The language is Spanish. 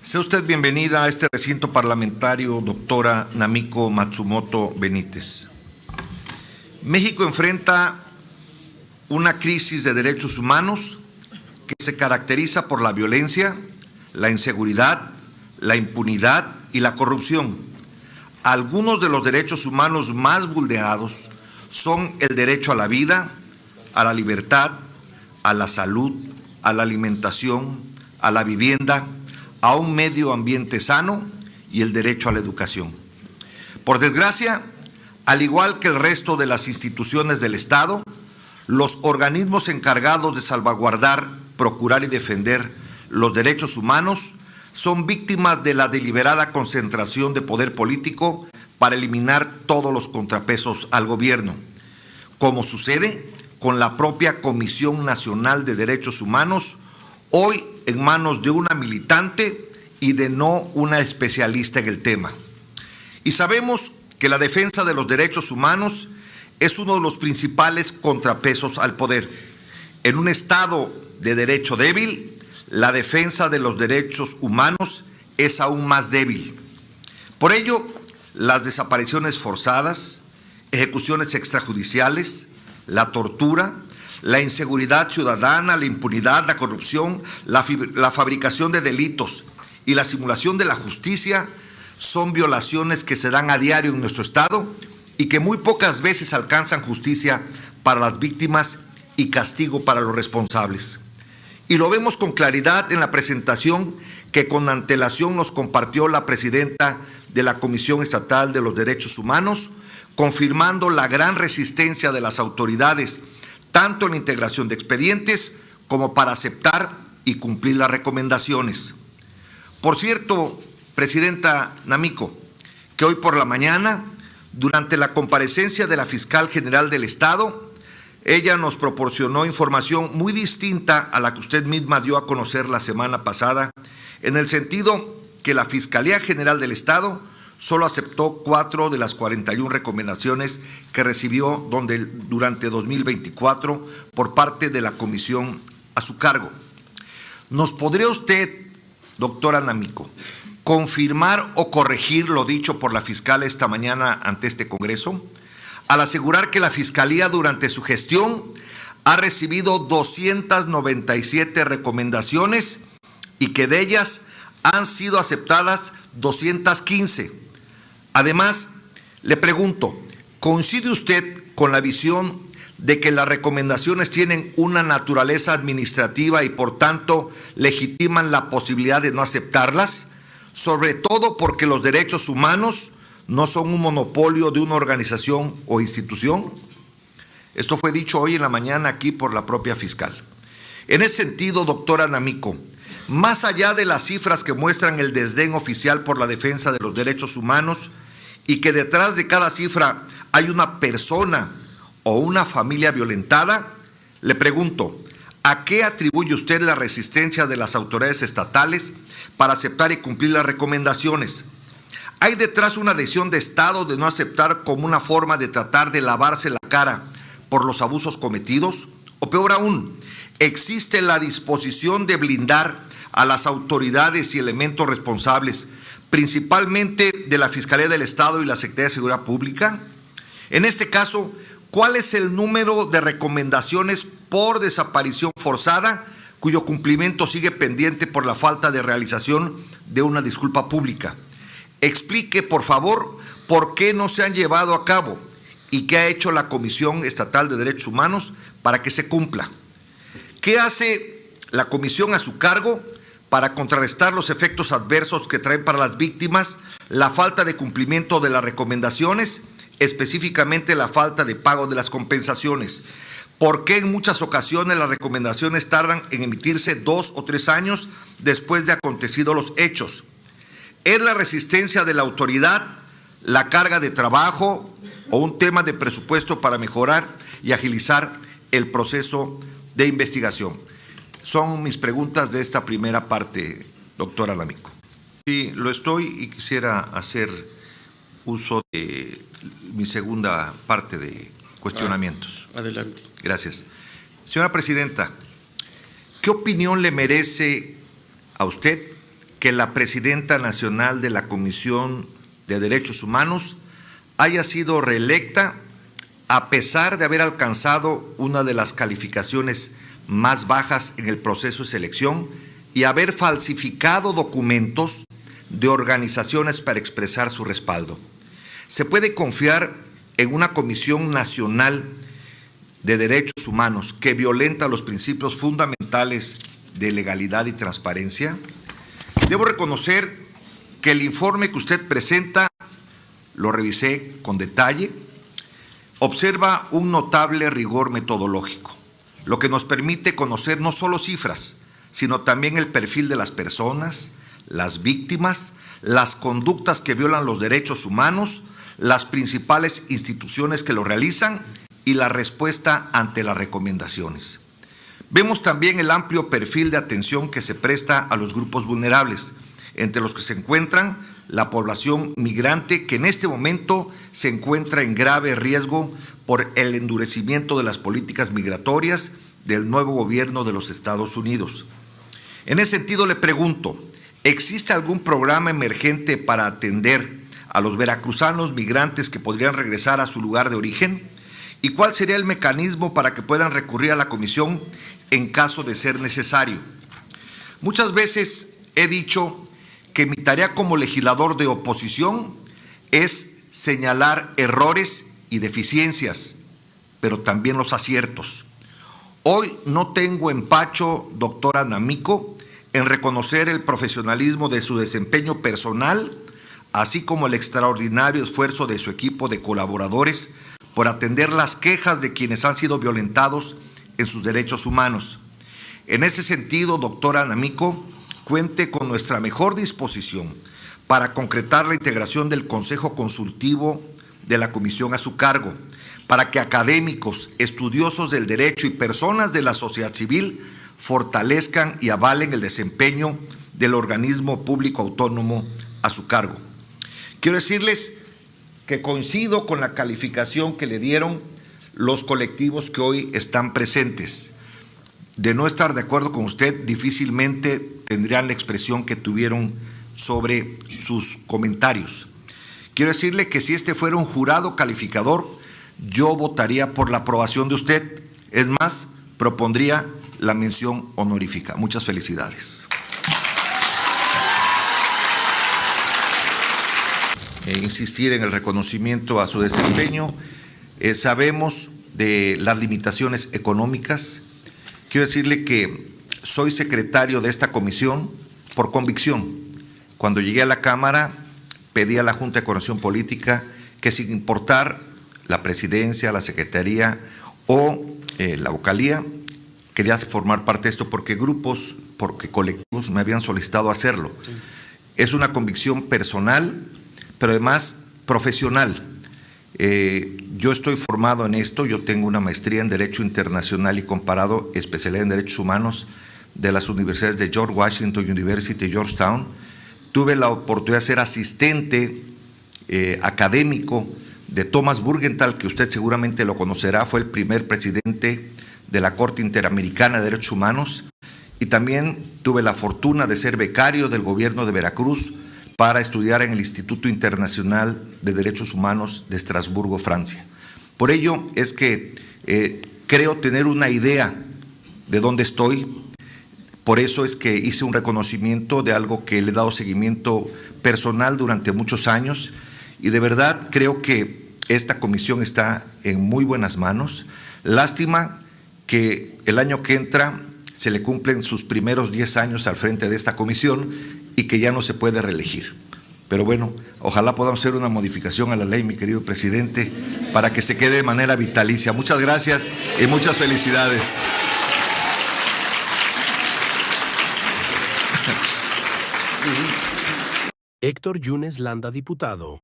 Sea usted bienvenida a este recinto parlamentario, doctora Namiko Matsumoto Benítez. México enfrenta una crisis de derechos humanos que se caracteriza por la violencia, la inseguridad, la impunidad y la corrupción. Algunos de los derechos humanos más vulnerados son el derecho a la vida, a la libertad, a la salud, a la alimentación, a la vivienda, a un medio ambiente sano y el derecho a la educación. Por desgracia, al igual que el resto de las instituciones del Estado, los organismos encargados de salvaguardar, procurar y defender los derechos humanos son víctimas de la deliberada concentración de poder político para eliminar todos los contrapesos al gobierno, como sucede con la propia Comisión Nacional de Derechos Humanos, hoy en manos de una militante y de no una especialista en el tema. Y sabemos que la defensa de los derechos humanos es uno de los principales contrapesos al poder. En un Estado de derecho débil, la defensa de los derechos humanos es aún más débil. Por ello, las desapariciones forzadas, ejecuciones extrajudiciales, la tortura, la inseguridad ciudadana, la impunidad, la corrupción, la fabricación de delitos y la simulación de la justicia son violaciones que se dan a diario en nuestro Estado y que muy pocas veces alcanzan justicia para las víctimas y castigo para los responsables. Y lo vemos con claridad en la presentación que con antelación nos compartió la presidenta de la Comisión Estatal de los Derechos Humanos, confirmando la gran resistencia de las autoridades, tanto en la integración de expedientes como para aceptar y cumplir las recomendaciones. Por cierto, presidenta Namiko, que hoy por la mañana, durante la comparecencia de la Fiscal General del Estado, ella nos proporcionó información muy distinta a la que usted misma dio a conocer la semana pasada, en el sentido que la Fiscalía General del Estado solo aceptó 4 de las 41 recomendaciones que recibió durante 2024 por parte de la comisión a su cargo. ¿Nos podría usted, doctora Namiko, confirmar o corregir lo dicho por la fiscal esta mañana ante este Congreso, al asegurar que la Fiscalía durante su gestión ha recibido 297 recomendaciones y que de ellas han sido aceptadas 215? Además, le pregunto, ¿coincide usted con la visión de que las recomendaciones tienen una naturaleza administrativa y por tanto legitiman la posibilidad de no aceptarlas? Sobre todo porque los derechos humanos no son un monopolio de una organización o institución. Esto fue dicho hoy en la mañana aquí por la propia fiscal. En ese sentido, doctora Namiko, más allá de las cifras que muestran el desdén oficial por la defensa de los derechos humanos y que detrás de cada cifra hay una persona o una familia violentada, le pregunto, ¿a qué atribuye usted la resistencia de las autoridades estatales para aceptar y cumplir las recomendaciones? ¿Hay detrás una decisión de Estado de no aceptar como una forma de tratar de lavarse la cara por los abusos cometidos? O peor aún, ¿existe la disposición de blindar a las autoridades y elementos responsables, principalmente de la Fiscalía del Estado y la Secretaría de Seguridad Pública? En este caso, ¿cuál es el número de recomendaciones por desaparición forzada cuyo cumplimiento sigue pendiente por la falta de realización de una disculpa pública? Explique, por favor, por qué no se han llevado a cabo y qué ha hecho la Comisión Estatal de Derechos Humanos para que se cumpla. ¿Qué hace la comisión a su cargo para contrarrestar los efectos adversos que traen para las víctimas la falta de cumplimiento de las recomendaciones, específicamente la falta de pago de las compensaciones? ¿Por qué en muchas ocasiones las recomendaciones tardan en emitirse 2 o 3 años después de acontecidos los hechos? ¿Es la resistencia de la autoridad, la carga de trabajo o un tema de presupuesto para mejorar y agilizar el proceso de investigación? Son mis preguntas de esta primera parte, doctora Namiko. Sí, lo estoy y quisiera hacer uso de mi segunda parte de cuestionamientos. Adelante. Gracias. Señora presidenta, ¿qué opinión le merece a usted que la presidenta nacional de la Comisión de Derechos Humanos haya sido reelecta a pesar de haber alcanzado una de las calificaciones más bajas en el proceso de selección y haber falsificado documentos de organizaciones para expresar su respaldo. ¿Se puede confiar en una Comisión Nacional de Derechos Humanos que violenta los principios fundamentales de legalidad y transparencia? Debo reconocer que el informe que usted presenta, lo revisé con detalle, observa un notable rigor metodológico, lo que nos permite conocer no solo cifras, sino también el perfil de las personas, las víctimas, las conductas que violan los derechos humanos, las principales instituciones que lo realizan y la respuesta ante las recomendaciones. Vemos también el amplio perfil de atención que se presta a los grupos vulnerables, entre los que se encuentran la población migrante que en este momento se encuentra en grave riesgo por el endurecimiento de las políticas migratorias del nuevo gobierno de los Estados Unidos. En ese sentido le pregunto, ¿existe algún programa emergente para atender a los veracruzanos migrantes que podrían regresar a su lugar de origen? ¿Y cuál sería el mecanismo para que puedan recurrir a la comisión en caso de ser necesario? Muchas veces he dicho que mi tarea como legislador de oposición es señalar errores y deficiencias, pero también los aciertos. Hoy no tengo empacho, doctora Namiko, en reconocer el profesionalismo de su desempeño personal, así como el extraordinario esfuerzo de su equipo de colaboradores por atender las quejas de quienes han sido violentados en sus derechos humanos. En ese sentido, doctora Namiko, cuente con nuestra mejor disposición para concretar la integración del Consejo Consultivo de la Comisión a su cargo, para que académicos, estudiosos del derecho y personas de la sociedad civil fortalezcan y avalen el desempeño del organismo público autónomo a su cargo. Quiero decirles que coincido con la calificación que le dieron los colectivos que hoy están presentes. De no estar de acuerdo con usted, difícilmente tendrían la expresión que tuvieron sobre sus comentarios. Quiero decirle que si este fuera un jurado calificador, yo votaría por la aprobación de usted. Es más, propondría la mención honorífica. Muchas felicidades. Insistir en el reconocimiento a su desempeño. Sabemos de las limitaciones económicas. Quiero decirle que soy secretario de esta comisión por convicción. Cuando llegué a la Cámara, pedí a la Junta de Coordinación Política que sin importar la presidencia, la secretaría o la vocalía, quería formar parte de esto porque colectivos me habían solicitado hacerlo. Sí. Es una convicción personal, pero además profesional. Yo estoy formado en esto, yo tengo una maestría en Derecho Internacional y Comparado, especialidad en Derechos Humanos de las universidades de George Washington University y Georgetown. Tuve la oportunidad de ser asistente académico de Thomas Burgenthal, que usted seguramente lo conocerá, fue el primer presidente de la Corte Interamericana de Derechos Humanos, y también tuve la fortuna de ser becario del gobierno de Veracruz para estudiar en el Instituto Internacional de Derechos Humanos de Estrasburgo, Francia. Por ello es que creo tener una idea de dónde estoy. Por eso es que hice un reconocimiento de algo que le he dado seguimiento personal durante muchos años, y de verdad creo que esta comisión está en muy buenas manos. Lástima que el año que entra se le cumplen sus primeros 10 años al frente de esta comisión y que ya no se puede reelegir. Pero bueno, ojalá podamos hacer una modificación a la ley, mi querido presidente, para que se quede de manera vitalicia. Muchas gracias y muchas felicidades. Héctor Yunes Landa, diputado.